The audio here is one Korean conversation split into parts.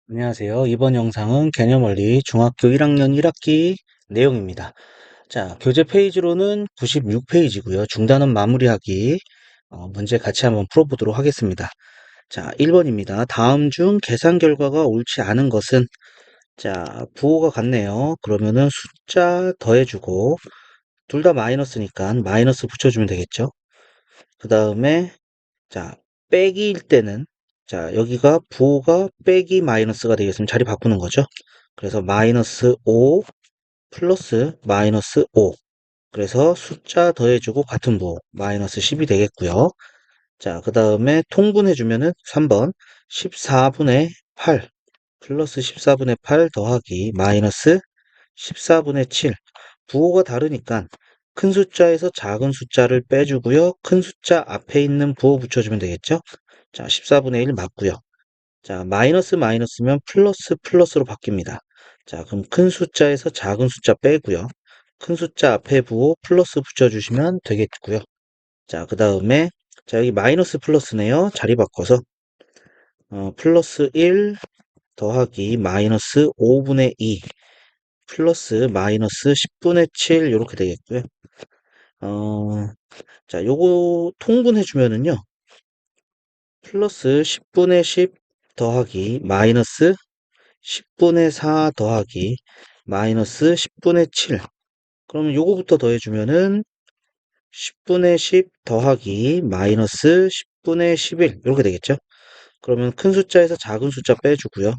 안녕하세요. 이번 영상은 개념원리 중학교 1학년 1학기 내용입니다. 자, 교재 페이지로는 96페이지고요. 중단원 마무리하기 문제 같이 한번 풀어보도록 하겠습니다. 자, 1번입니다. 다음 중 계산 결과가 옳지 않은 것은 자, 부호가 같네요. 그러면은 숫자 더해주고 둘 다 마이너스니까 마이너스 붙여주면 되겠죠. 그 다음에 자, 빼기일 때는 자, 여기가 부호가 빼기 마이너스가 되겠으면 자리 바꾸는 거죠. 그래서 마이너스 5 플러스 마이너스 5. 그래서 숫자 더해주고 같은 부호 마이너스 10이 되겠고요. 자, 그 다음에 통분해주면은 3번 14분의 8 플러스 14분의 8 더하기 마이너스 14분의 7. 부호가 다르니까 큰 숫자에서 작은 숫자를 빼주고요. 큰 숫자 앞에 있는 부호 붙여주면 되겠죠. 자, 14분의 1 맞고요. 자, 마이너스 마이너스면 플러스 플러스로 바뀝니다. 자, 그럼 큰 숫자에서 작은 숫자 빼고요. 큰 숫자 앞에 부호 플러스 붙여주시면 되겠고요. 자, 그 다음에 자, 여기 마이너스 플러스네요. 자리 바꿔서 플러스 1 더하기 마이너스 5분의 2 플러스 마이너스 10분의 7 이렇게 되겠고요. 자, 요거 통분해 주면은요. 플러스 10분의 10 더하기 마이너스 10분의 4 더하기 마이너스 10분의 7. 그러면 요거부터 더해주면은 10분의 10 더하기 마이너스 10분의 11 이렇게 되겠죠. 그러면 큰 숫자에서 작은 숫자 빼주고요.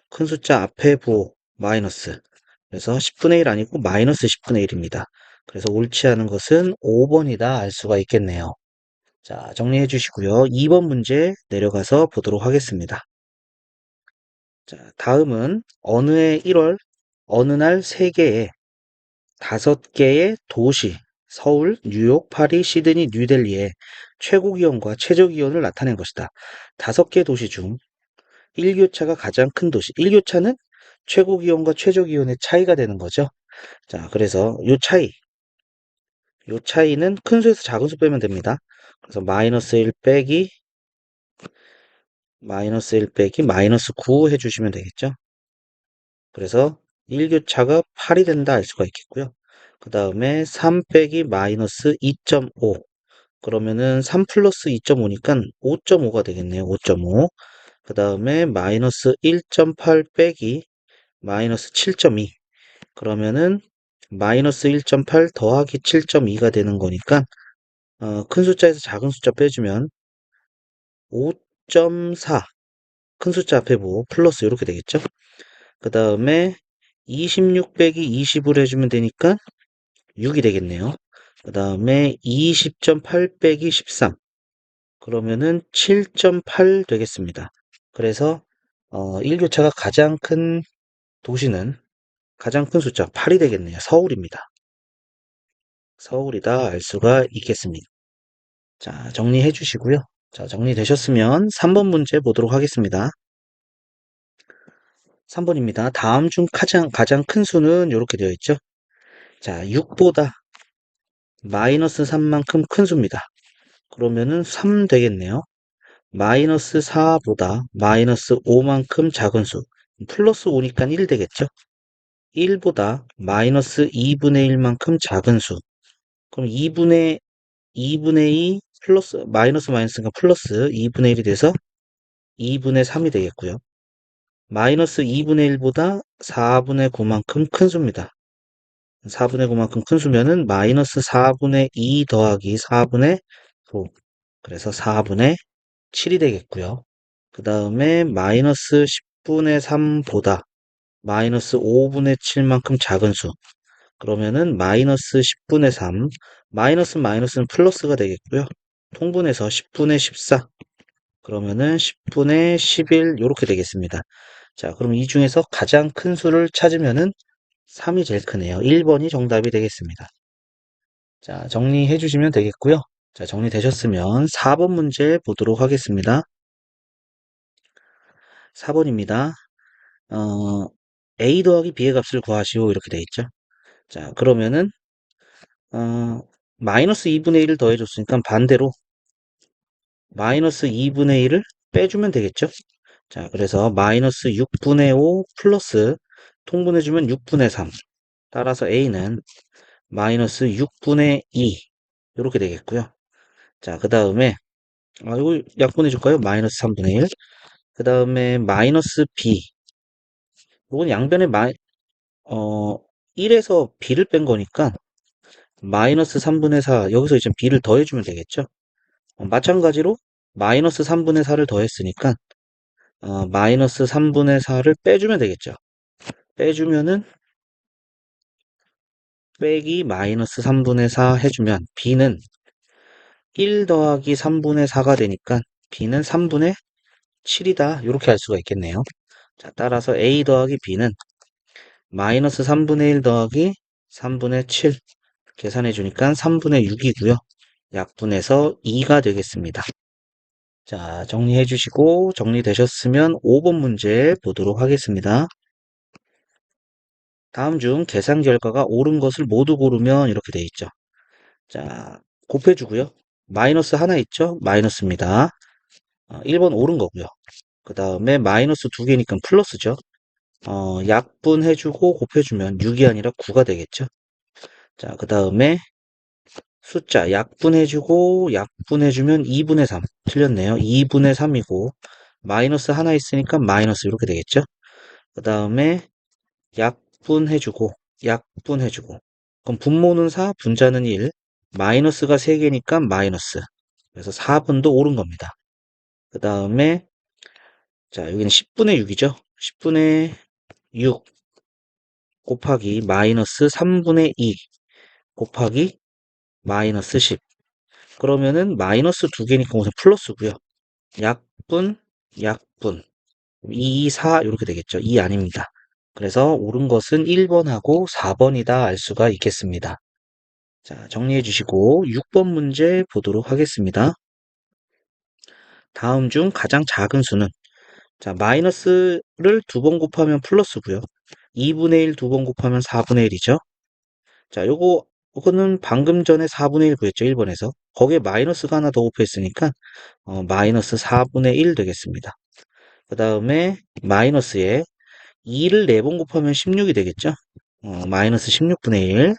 큰 숫자 앞에 부호 마이너스. 그래서 10분의 1 아니고 마이너스 10분의 1입니다. 그래서 옳지 않은 것은 5번이다 알 수가 있겠네요. 자, 정리해 주시고요. 2번 문제 내려가서 보도록 하겠습니다. 자, 다음은 어느 해 1월 어느 날 세계에 5개의 도시 서울, 뉴욕, 파리, 시드니, 뉴델리의 최고 기온과 최저 기온을 나타낸 것이다. 5개 도시 중 1교차가 가장 큰 도시. 1교차는 최고 기온과 최저 기온의 차이가 되는 거죠. 자, 그래서 요 차이는 큰 수에서 작은 수 빼면 됩니다. 그래서 마이너스 1 빼기 마이너스 1 빼기 마이너스 9 해주시면 되겠죠. 그래서 1교차가 8이 된다 알 수가 있겠고요. 그 다음에 3 빼기 마이너스 2.5 그러면은 3 플러스 2.5니까 5.5가 되겠네요. 5.5. 그 다음에 마이너스 1.8 빼기 마이너스 7.2 그러면은 마이너스 1.8 더하기 7.2가 되는 거니까 큰 숫자에서 작은 숫자 빼주면 5.4 큰 숫자 앞에 뭐 플러스 이렇게 되겠죠. 그 다음에 26 빼기 20을 해주면 되니까 6이 되겠네요. 그 다음에 20.8 빼기 13 그러면은 7.8 되겠습니다. 그래서 1교차가 가장 큰 도시는 가장 큰 숫자 8이 되겠네요. 서울입니다. 서울이다 알 수가 있겠습니다. 자, 정리해 주시고요. 자, 정리되셨으면 3번 문제 보도록 하겠습니다. 3번입니다. 다음 중 가장 큰 수는 이렇게 되어 있죠. 자, 6보다 마이너스 3만큼 큰 수입니다. 그러면은 3 되겠네요. 마이너스 4보다 마이너스 5만큼 작은 수. 플러스 5니까 1 되겠죠. 1보다 마이너스 2분의 1만큼 작은 수. 그럼 2분의 2 플러스 마이너스 마이너스가 플러스 2분의 1이 돼서 2분의 3이 되겠고요. 마이너스 2분의 1보다 4분의 9만큼 큰 수입니다. 4분의 9만큼 큰 수면은 마이너스 4분의 2 더하기 4분의 9. 그래서 4분의 7이 되겠고요. 그 다음에 마이너스 10분의 3보다 마이너스 5분의 7만큼 작은 수. 그러면은 마이너스 10분의 3. 마이너스는 플러스가 되겠고요. 통분해서 10분의 14. 그러면은 10분의 11 이렇게 되겠습니다. 자, 그럼 이 중에서 가장 큰 수를 찾으면은 3이 제일 크네요. 1번이 정답이 되겠습니다. 자, 정리해 주시면 되겠고요. 자, 정리되셨으면 4번 문제 보도록 하겠습니다. 4번입니다. 어, A 더하기 B의 값을 구하시오 이렇게 돼 있죠. 자, 그러면은 마이너스 2분의 1을 더해줬으니까 반대로 마이너스 2분의 1을 빼주면 되겠죠? 자, 그래서 마이너스 6분의 5 플러스 통분해주면 6분의 3. 따라서 A는 마이너스 6분의 2 이렇게 되겠고요. 자, 그 다음에 이거 약분해줄까요? 마이너스 3분의 1. 그 다음에 마이너스 B. 이건 양변에 1에서 B를 뺀 거니까 마이너스 3분의 4 여기서 이제 B를 더해주면 되겠죠? 마찬가지로 마이너스 3분의 4를 더했으니까 마이너스 3분의 4를 빼주면 되겠죠. 빼주면은 빼기 마이너스 3분의 4 해주면 B는 1 더하기 3분의 4가 되니까 B는 3분의 7이다. 이렇게 할 수가 있겠네요. 자, 따라서 A 더하기 B는 마이너스 3분의 1 더하기 3분의 7 계산해 주니까 3분의 6이고요. 약분해서 2가 되겠습니다. 자, 정리해 주시고 정리되셨으면 5번 문제 보도록 하겠습니다. 다음 중 계산 결과가 옳은 것을 모두 고르면 이렇게 돼 있죠. 자, 곱해주고요. 마이너스 하나 있죠? 마이너스입니다. 1번 옳은 거고요. 그 다음에 마이너스 두 개니까 플러스죠. 약분해주고 곱해주면 6이 아니라 9가 되겠죠. 자, 그 다음에 숫자 약분해주고 약분해주면 2분의 3. 틀렸네요. 2분의 3이고 마이너스 하나 있으니까 마이너스 이렇게 되겠죠. 그 다음에 약분해주고 약분해주고 그럼 분모는 4, 분자는 1. 마이너스가 3개니까 마이너스. 그래서 4분도 옳은 겁니다. 그 다음에 자 여기는 10분의 6이죠. 10분의 6 곱하기 마이너스 3분의 2 곱하기 마이너스 10. 그러면은 마이너스 두 개니까 우선 플러스고요. 약분, 약분. 2, 4 이렇게 되겠죠. 2 아닙니다. 그래서 옳은 것은 1번하고 4번이다 알 수가 있겠습니다. 자, 정리해 주시고 6번 문제 보도록 하겠습니다. 다음 중 가장 작은 수는 자, 마이너스를 두 번 곱하면 플러스고요. 2분의 1 두 번 곱하면 4분의 1이죠. 자, 요거는 방금 전에 4분의 1 구했죠. 1번에서. 거기에 마이너스가 하나 더 곱했으니까 마이너스 4분의 1 되겠습니다. 그 다음에 마이너스에 2를 4번 곱하면 16이 되겠죠. 마이너스 16분의 1.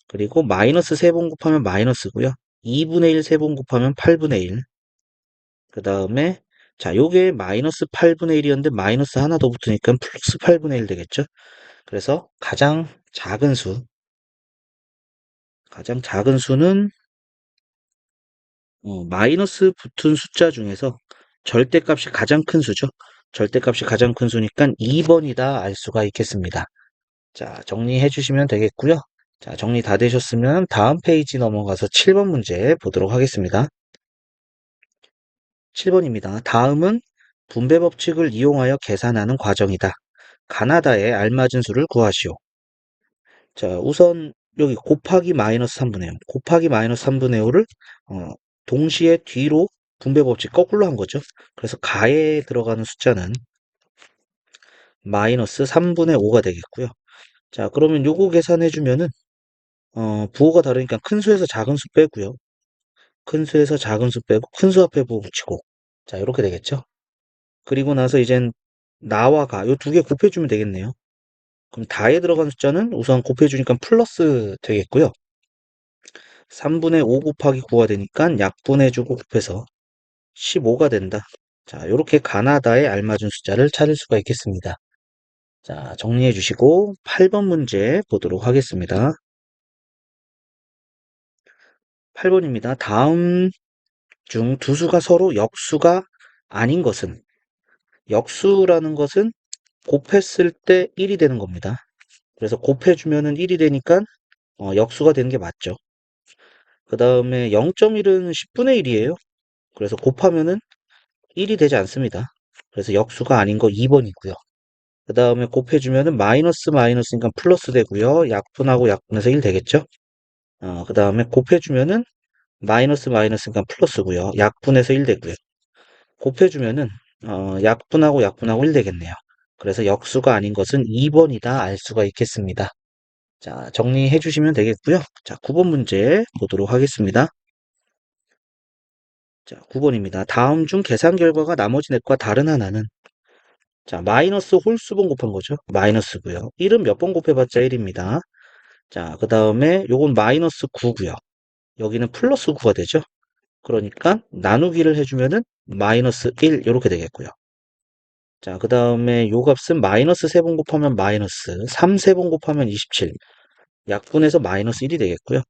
그리고 마이너스 3번 곱하면 마이너스고요. 2분의 1 3번 곱하면 8분의 1. 그 다음에 자, 요게 마이너스 8분의 1이었는데 마이너스 하나 더 붙으니까 플러스 8분의 1 되겠죠. 그래서 가장 작은 수는 마이너스 붙은 숫자 중에서 절대값이 가장 큰 수죠. 절대값이 가장 큰 수니까 2번이다 알 수가 있겠습니다. 자, 정리해 주시면 되겠고요. 자, 정리 다 되셨으면 다음 페이지 넘어가서 7번 문제 보도록 하겠습니다. 7번입니다. 다음은 분배 법칙을 이용하여 계산하는 과정이다. 가나다의 알맞은 수를 구하시오. 자, 우선 여기 곱하기 마이너스 3분의 5. 곱하기 마이너스 3분의 5를 동시에 뒤로 분배 법칙 거꾸로 한 거죠. 그래서 가에 들어가는 숫자는 마이너스 3분의 5가 되겠고요. 자, 그러면 요거 계산해 주면은 부호가 다르니까 큰 수에서 작은 수 빼고요. 큰 수에서 작은 수 빼고 큰 수 앞에 부호 붙이고 자, 이렇게 되겠죠. 그리고 나서 이젠 나와 가 요 두 개 곱해 주면 되겠네요. 그럼 다에 들어간 숫자는 우선 곱해 주니까 플러스 되겠고요. 3분의 5 곱하기 9가 되니까 약분해주고 곱해서 15가 된다. 자, 이렇게 가나다에 알맞은 숫자를 찾을 수가 있겠습니다. 자, 정리해 주시고 8번 문제 보도록 하겠습니다. 8번입니다. 다음 중 두 수가 서로 역수가 아닌 것은 역수라는 것은 곱했을 때 1이 되는 겁니다. 그래서 곱해주면은 1이 되니까 역수가 되는 게 맞죠. 그 다음에 0.1은 10분의 1이에요. 그래서 곱하면은 1이 되지 않습니다. 그래서 역수가 아닌 거 2번이고요. 그 다음에 곱해주면은 마이너스 마이너스니까 플러스 되고요. 약분하고 약분해서 1 되겠죠? 그 다음에 곱해주면은 마이너스 마이너스니까 플러스고요. 약분해서 1 되고요. 곱해주면은 약분하고 약분하고 1 되겠네요. 그래서 역수가 아닌 것은 2번이다 알 수가 있겠습니다. 자, 정리해 주시면 되겠고요. 자, 9번 문제 보도록 하겠습니다. 자, 9번입니다. 다음 중 계산 결과가 나머지 넷과 다른 하나는 자, 마이너스 홀수번 곱한 거죠. 마이너스고요. 1은 몇 번 곱해봤자 1입니다. 자, 그 다음에 요건 마이너스 9고요. 여기는 플러스 9가 되죠. 그러니까 나누기를 해주면은 마이너스 1 이렇게 되겠고요. 자, 그 다음에 요 값은 마이너스 3번 곱하면 마이너스 3 3번 곱하면 27 약분해서 마이너스 1이 되겠고요.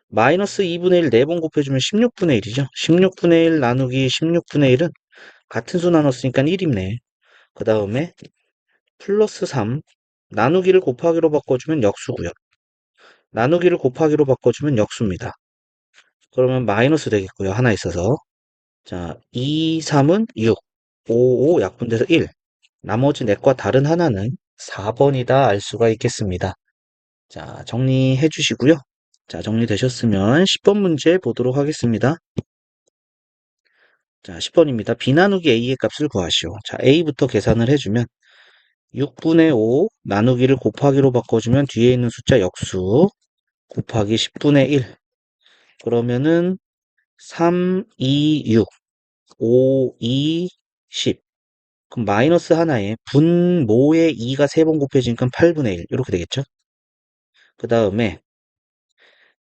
마이너스 2분의 1 4번 곱해주면 16분의 1이죠. 16분의 1 나누기 16분의 1은 같은 수 나눴으니까 1이네. 그 다음에 플러스 3 나누기를 곱하기로 바꿔주면 역수고요. 나누기를 곱하기로 바꿔주면 역수입니다. 그러면 마이너스 되겠고요. 하나 있어서. 자, 2, 3은 6, 5, 5 약분돼서 1. 나머지 넷과 다른 하나는 4번이다 알 수가 있겠습니다. 자, 정리해 주시고요. 자, 정리되셨으면 10번 문제 보도록 하겠습니다. 자, 10번입니다. b 나누기 a의 값을 구하시오. 자, a부터 계산을 해주면 6분의 5 나누기를 곱하기로 바꿔주면 뒤에 있는 숫자 역수 곱하기 10분의 1 그러면은 3, 2, 6, 5, 2, 10 그럼 마이너스 하나에 분모에 2가 3번 곱해지니까 8분의 1 이렇게 되겠죠. 그 다음에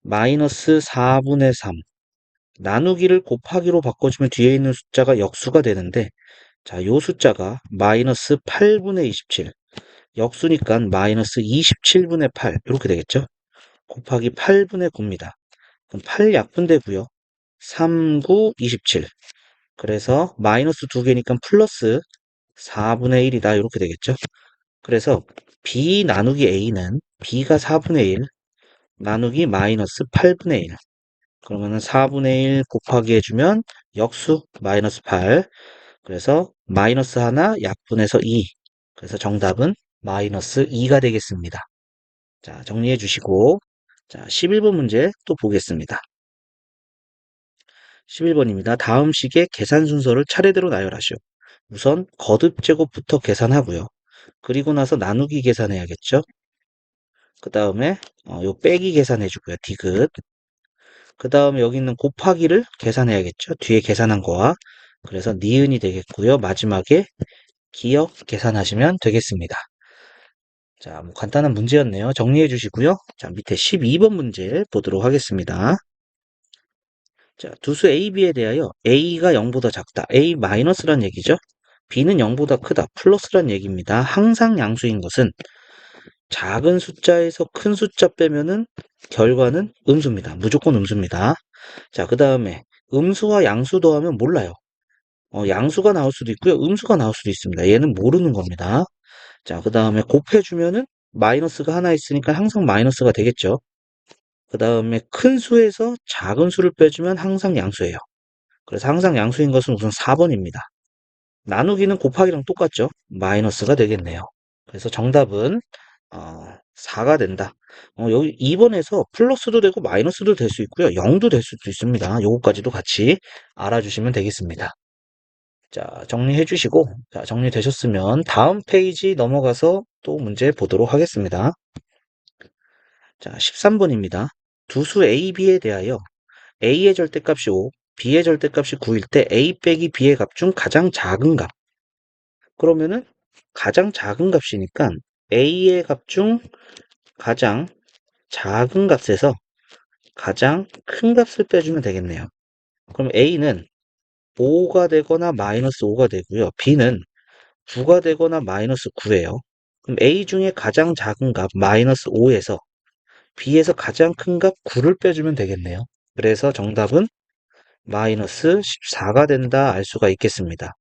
마이너스 4분의 3 나누기를 곱하기로 바꿔주면 뒤에 있는 숫자가 역수가 되는데 자, 요 숫자가 마이너스 8분의 27 역수니까 마이너스 27분의 8 이렇게 되겠죠. 곱하기 8분의 9입니다. 그럼 8 약분되고요. 3, 9, 27 그래서 마이너스 2개니까 플러스 4분의 1이다 이렇게 되겠죠. 그래서 b 나누기 a는 b가 4분의 1 나누기 마이너스 8분의 1 그러면은 4분의 1 곱하기 해주면 역수 마이너스 8 그래서 마이너스 하나 약분해서 2 그래서 정답은 마이너스 2가 되겠습니다. 자, 정리해 주시고 자, 11번 문제 또 보겠습니다. 11번입니다. 다음 식의 계산 순서를 차례대로 나열하시오. 우선 거듭 제곱부터 계산하고요. 그리고 나서 나누기 계산해야겠죠. 그 다음에 요 빼기 계산해주고요. 디귿. 그 다음에 여기 있는 곱하기를 계산해야겠죠. 뒤에 계산한 거와. 그래서 니은이 되겠고요. 마지막에 기억 계산하시면 되겠습니다. 자, 뭐 간단한 문제였네요. 정리해 주시고요. 자, 밑에 12번 문제 보도록 하겠습니다. 자, 두수 A, B에 대하여 A가 0보다 작다. A 마이너스란 얘기죠. B는 0보다 크다. 플러스란 얘기입니다. 항상 양수인 것은 작은 숫자에서 큰 숫자 빼면은 결과는 음수입니다. 무조건 음수입니다. 자, 그 다음에 음수와 양수 더하면 몰라요. 양수가 나올 수도 있고요. 음수가 나올 수도 있습니다. 얘는 모르는 겁니다. 자, 그 다음에 곱해주면은 마이너스가 하나 있으니까 항상 마이너스가 되겠죠. 그 다음에 큰 수에서 작은 수를 빼주면 항상 양수예요. 그래서 항상 양수인 것은 우선 4번입니다. 나누기는 곱하기랑 똑같죠. 마이너스가 되겠네요. 그래서 정답은 4가 된다. 여기 2번에서 플러스도 되고 마이너스도 될 수 있고요. 0도 될 수도 있습니다. 요거까지도 같이 알아주시면 되겠습니다. 자, 정리해 주시고, 자, 정리되셨으면 다음 페이지 넘어가서 또 문제 보도록 하겠습니다. 자, 13번입니다. 두수 A, B에 대하여 A의 절대값이 5, B의 절대값이 9일 때 A 빼기 B의 값 중 가장 작은 값. 그러면은 가장 작은 값이니까 A의 값 중 가장 작은 값에서 가장 큰 값을 빼주면 되겠네요. 그럼 A는 5가 되거나 마이너스 5가 되고요. B는 9가 되거나 마이너스 9예요. 그럼 A 중에 가장 작은 값 마이너스 5에서 B에서 가장 큰 값 9를 빼주면 되겠네요. 그래서 정답은 마이너스 14가 된다 알 수가 있겠습니다.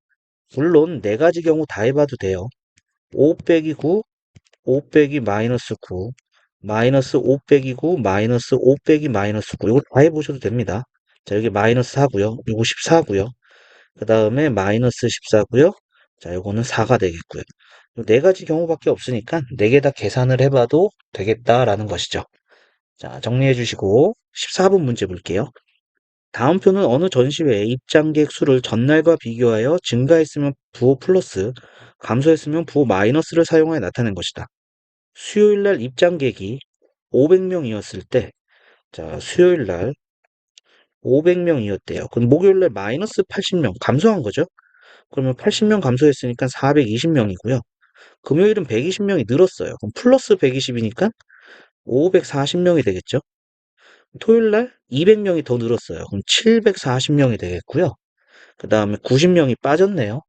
물론 네 가지 경우 다 해봐도 돼요. 5 빼기 9, 5 빼기 마이너스 9, 마이너스 5 빼기 9, 마이너스 5 빼기 마이너스 9 이거 다 해보셔도 됩니다. 자, 여기 마이너스 4고요. 이거 14고요. 그 다음에 마이너스 14고요. 자, 요거는 4가 되겠고요. 네 가지 경우밖에 없으니까 네 개 다 계산을 해봐도 되겠다라는 것이죠. 자, 정리해 주시고 14번 문제 볼게요. 다음 표는 어느 전시회의 입장객 수를 전날과 비교하여 증가했으면 부호 플러스, 감소했으면 부호 마이너스를 사용하여 나타낸 것이다. 수요일 날 입장객이 500명이었을 때, 자, 수요일 날 500명이었대요. 그럼 목요일날 마이너스 80명 감소한 거죠. 그러면 80명 감소했으니까 420명이고요. 금요일은 120명이 늘었어요. 그럼 플러스 120이니까 540명이 되겠죠. 토요일날 200명이 더 늘었어요. 그럼 740명이 되겠고요. 그 다음에 90명이 빠졌네요.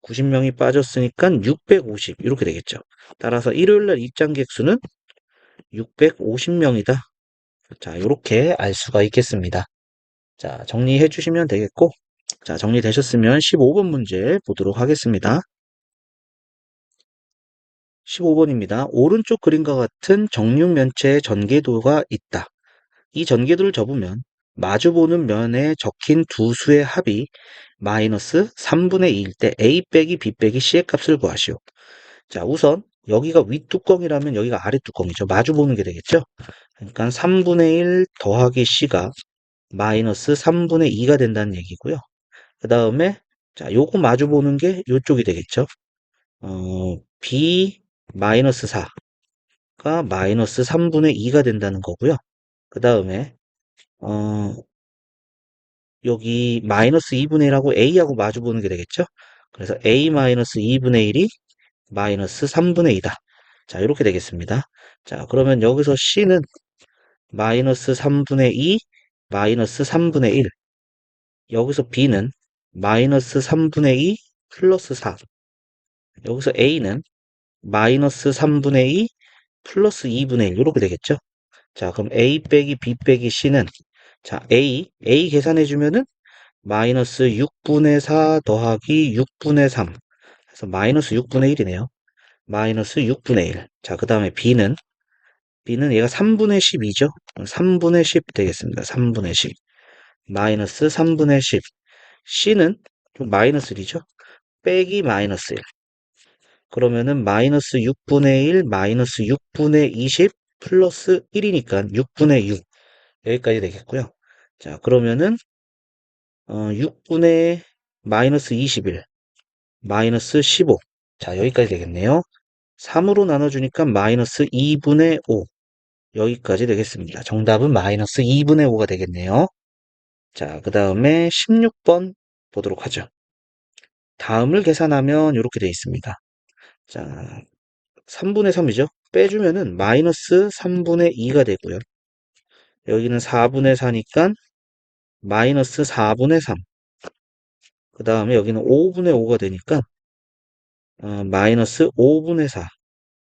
90명이 빠졌으니까 650 이렇게 되겠죠. 따라서 일요일날 입장객 수는 650명이다. 자, 이렇게 알 수가 있겠습니다. 자, 정리해 주시면 되겠고, 자, 정리되셨으면 15번 문제 보도록 하겠습니다. 15번입니다. 오른쪽 그림과 같은 정육면체의 전개도가 있다. 이 전개도를 접으면 마주보는 면에 적힌 두 수의 합이 마이너스 3분의 2일 때 A 빼기 B 빼기 C의 값을 구하시오. 자, 우선 여기가 윗뚜껑이라면 여기가 아랫뚜껑이죠. 마주보는 게 되겠죠. 그러니까 3분의 1 더하기 C가 마이너스 3분의 2가 된다는 얘기고요. 그 다음에 자, 요거 마주보는 게 요쪽이 되겠죠. B 마이너스 4가 마이너스 3분의 2가 된다는 거고요. 그 다음에 어, 여기 마이너스 2분의 1하고 A하고 마주보는 게 되겠죠. 그래서 A 마이너스 2분의 1이 마이너스 3분의 2다. 자, 이렇게 되겠습니다. 자, 그러면 여기서 C는 마이너스 3분의 2, 마이너스 3분의 1. 여기서 B는 마이너스 3분의 2 플러스 4. 여기서 A는 마이너스 3분의 2 플러스 2분의 1. 이렇게 되겠죠. 자, 그럼 A 빼기 B 빼기 C는 자, A 계산해주면은 마이너스 6분의 4 더하기 6분의 3. 그래서 마이너스 6분의 1이네요. 마이너스 6분의 1. 자, 그 다음에 B는 얘가 3분의 10이죠. 3분의 10 되겠습니다. 3분의 10. 마이너스 3분의 10. C는 좀 마이너스 1이죠. 빼기 마이너스 1. 그러면은 마이너스 6분의 1 마이너스 6분의 20 플러스 1이니까 6분의 6. 여기까지 되겠고요. 자, 그러면은 6분의 마이너스 21 마이너스 15. 자, 여기까지 되겠네요. 3으로 나눠주니까 마이너스 2분의 5. 여기까지 되겠습니다. 정답은 마이너스 2분의 5가 되겠네요. 자, 그 다음에 16번 보도록 하죠. 다음을 계산하면 이렇게 되어 있습니다. 자, 3분의 3이죠. 빼주면은 마이너스 3분의 2가 되고요. 여기는 4분의 4니까 마이너스 4분의 3. 그 다음에 여기는 5분의 5가 되니까 마이너스 5분의 4.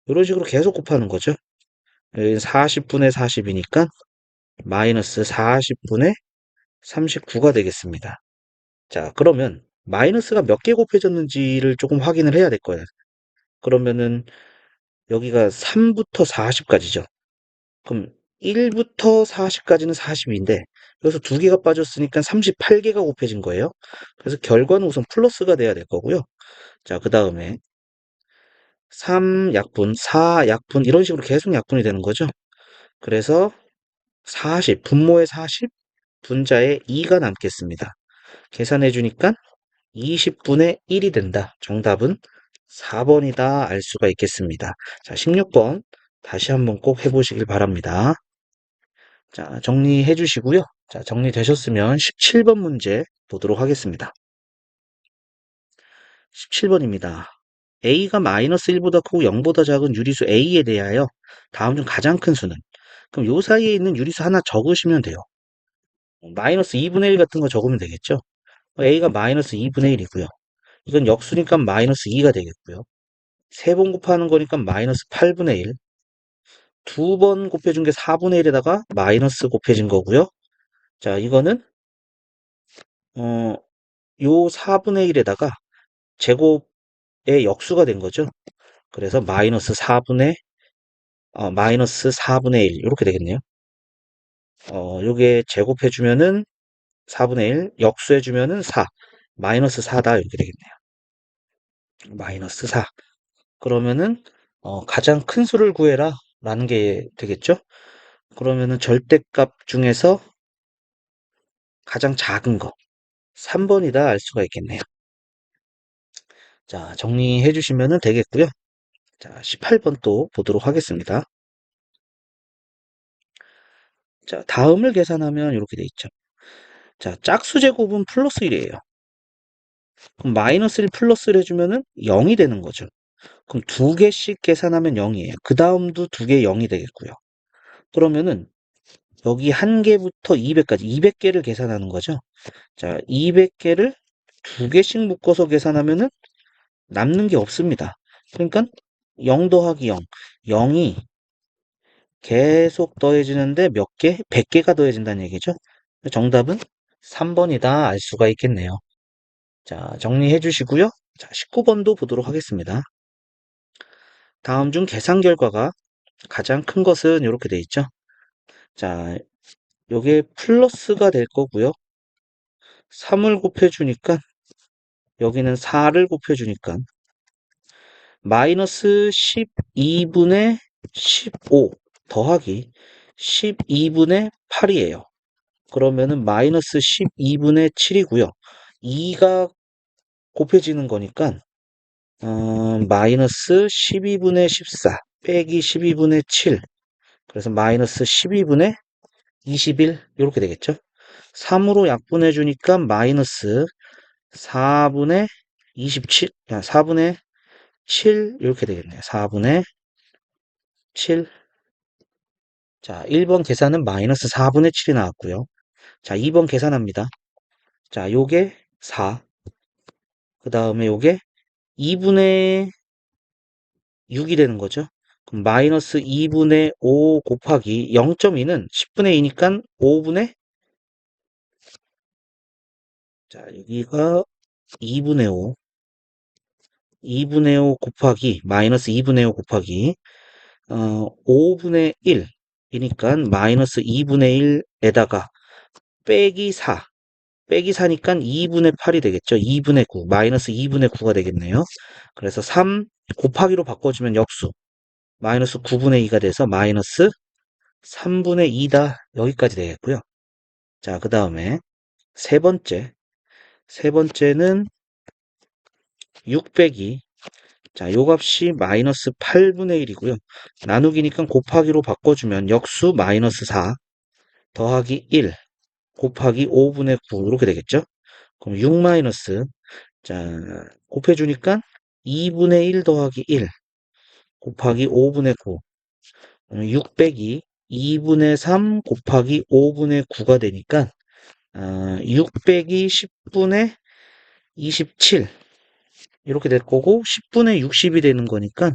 이런 식으로 계속 곱하는 거죠. 여기는 40분의 40이니까 마이너스 40분의 39가 되겠습니다. 자, 그러면 마이너스가 몇 개 곱해졌는지를 조금 확인을 해야 될 거예요. 그러면은 여기가 3부터 40까지죠. 그럼 1부터 40까지는 40인데 여기서 두 개가 빠졌으니까 38개가 곱해진 거예요. 그래서 결과는 우선 플러스가 돼야 될 거고요. 자, 그 다음에 3약분, 4약분 이런 식으로 계속 약분이 되는 거죠. 그래서 40, 분모의 40, 분자의 2가 남겠습니다. 계산해 주니까 20분의 1이 된다. 정답은 4번이다 알 수가 있겠습니다. 자, 16번 다시 한번 꼭 해보시길 바랍니다. 자, 정리해 주시고요. 자, 정리되셨으면 17번 문제 보도록 하겠습니다. 17번입니다. A가 마이너스 1보다 크고 0보다 작은 유리수 A에 대하여 다음 중 가장 큰 수는? 그럼 요 사이에 있는 유리수 하나 적으시면 돼요. 마이너스 2분의 1 같은 거 적으면 되겠죠. A가 마이너스 2분의 1이고요. 이건 역수니까 마이너스 2가 되겠고요. 세 번 곱하는 거니까 마이너스 8분의 1. 두 번 곱해준 게 4분의 1에다가 마이너스 곱해진 거고요. 자, 이거는 요 4분의 1에다가 제곱의 역수가 된 거죠. 그래서 마이너스 4분의 1 이렇게 되겠네요. 요게 제곱해주면은 4분의 1, 역수해주면은 4, 마이너스 4다 이렇게 되겠네요. 마이너스 4. 그러면은 가장 큰 수를 구해라 라는 게 되겠죠. 그러면은 절대값 중에서 가장 작은 거 3번이다 알 수가 있겠네요. 자, 정리해 주시면 되겠고요. 자, 18번 또 보도록 하겠습니다. 자, 다음을 계산하면 이렇게 돼 있죠. 자, 짝수 제곱은 플러스 1이에요. 그럼 마이너스 1 플러스 1 해주면은 0이 되는 거죠. 그럼 두 개씩 계산하면 0이에요. 그 다음도 두 개 0이 되겠고요. 그러면은 여기 한 개부터 200까지 200개를 계산하는 거죠. 자, 200개를 두 개씩 묶어서 계산하면은 남는 게 없습니다. 그러니까 0 더하기 0, 0이 계속 더해지는데 몇 개? 100개가 더해진다는 얘기죠. 정답은 3번이다 알 수가 있겠네요. 자, 정리해 주시고요. 자, 19번도 보도록 하겠습니다. 다음 중 계산 결과가 가장 큰 것은 이렇게 돼 있죠. 자, 요게 플러스가 될 거고요. 3을 곱해주니까 여기는 4를 곱해주니까 마이너스 12분의 15 더하기 12분의 8이에요. 그러면은 마이너스 12분의 7이고요. 2가 곱해지는 거니까 마이너스 12분의 14 빼기 12분의 7 그래서 마이너스 12분의 21 이렇게 되겠죠. 3으로 약분해 주니까 마이너스 4분의 27, 4분의 7 이렇게 되겠네요. 4분의 7. 자, 1번 계산은 마이너스 4분의 7이 나왔고요. 자, 2번 계산합니다. 자, 요게 4. 그 다음에 요게 2분의 6이 되는 거죠. 그럼 마이너스 2분의 5 곱하기 0.2는 10분의 2니까 5분의 자, 여기가 2분의 5. 2분의 5 곱하기 마이너스 2분의 5 곱하기 5분의 1이니까 마이너스 2분의 1에다가 빼기 4. 빼기 4니까 2분의 8이 되겠죠. 2분의 9. 마이너스 2분의 9가 되겠네요. 그래서 3 곱하기로 바꿔주면 역수. 마이너스 9분의 2가 돼서 마이너스 3분의 2다. 여기까지 되겠고요. 자, 그 다음에 세 번째. 세 번째는 6 빼기 자, 요 값이 마이너스 8분의 1이고요. 나누기니까 곱하기로 바꿔주면 역수 마이너스 4 더하기 1 곱하기 5분의 9 이렇게 되겠죠? 그럼 6 마이너스 자 곱해주니까 2분의 1 더하기 1 곱하기 5분의 9 6 빼기 2분의 3 곱하기 5분의 9가 되니까 6 빼기 10분의 27 이렇게 될 거고 10분의 60이 되는 거니까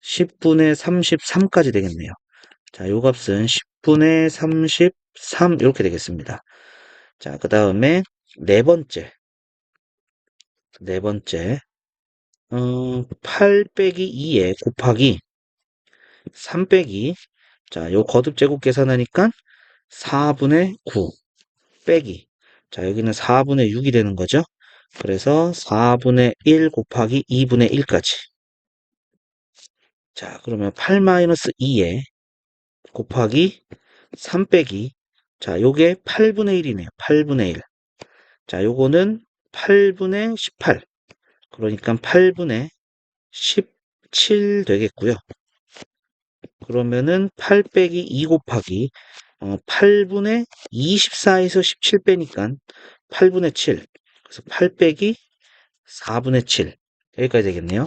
10분의 33까지 되겠네요. 자, 요 값은 10분의 33 이렇게 되겠습니다. 자, 그 다음에 네 번째. 네 번째. 8 빼기 2에 곱하기 3 빼기 자, 요 거듭 제곱 계산하니까 4분의 9 빼기 자, 여기는 4분의 6이 되는 거죠. 그래서 4분의 1 곱하기 2분의 1까지 자, 그러면 8 마이너스 2에 곱하기 3 빼기 자, 요게 8분의 1이네요. 8분의 1. 자, 요거는 8분의 18. 그러니까 8분의 17 되겠고요. 그러면은 8 빼기 2 곱하기 8분의 24에서 17 빼니까 8분의 7. 그래서 8 빼기 4분의 7. 여기까지 되겠네요.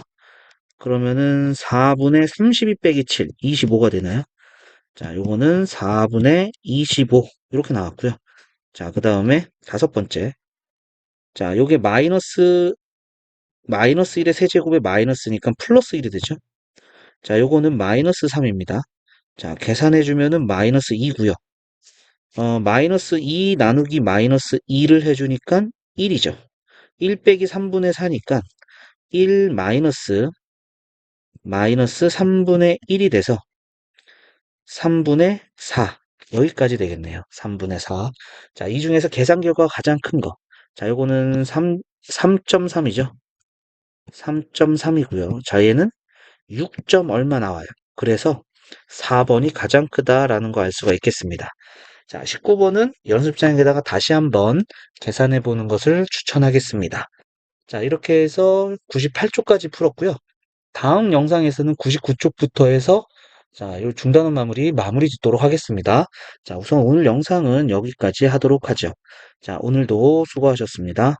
그러면은 4분의 32 빼기 7. 25가 되나요? 자, 요거는 4분의 25. 이렇게 나왔고요. 자, 그 다음에 다섯 번째. 자, 요게 마이너스 1의 세제곱에 마이너스니까 플러스 1이 되죠. 자, 요거는 마이너스 3입니다. 자, 계산해주면은 마이너스 2고요. 마이너스 2 나누기 마이너스 2를 해주니까 1이죠. 1 빼기 3분의 4니까 1 마이너스 3분의 1이 돼서 3분의 4. 여기까지 되겠네요. 3분의 4. 자, 이 중에서 계산 결과가 가장 큰 거. 자, 요거는 3.3이죠. 3.3이고요. 자, 얘는 6점 얼마 나와요. 그래서 4번이 가장 크다라는 거 알 수가 있겠습니다. 자, 19번은 연습장에다가 다시 한번 계산해 보는 것을 추천하겠습니다. 자, 이렇게 해서 98쪽까지 풀었고요. 다음 영상에서는 99쪽부터 해서 자, 요 중단원 마무리 짓도록 하겠습니다. 자, 우선 오늘 영상은 여기까지 하도록 하죠. 자, 오늘도 수고하셨습니다.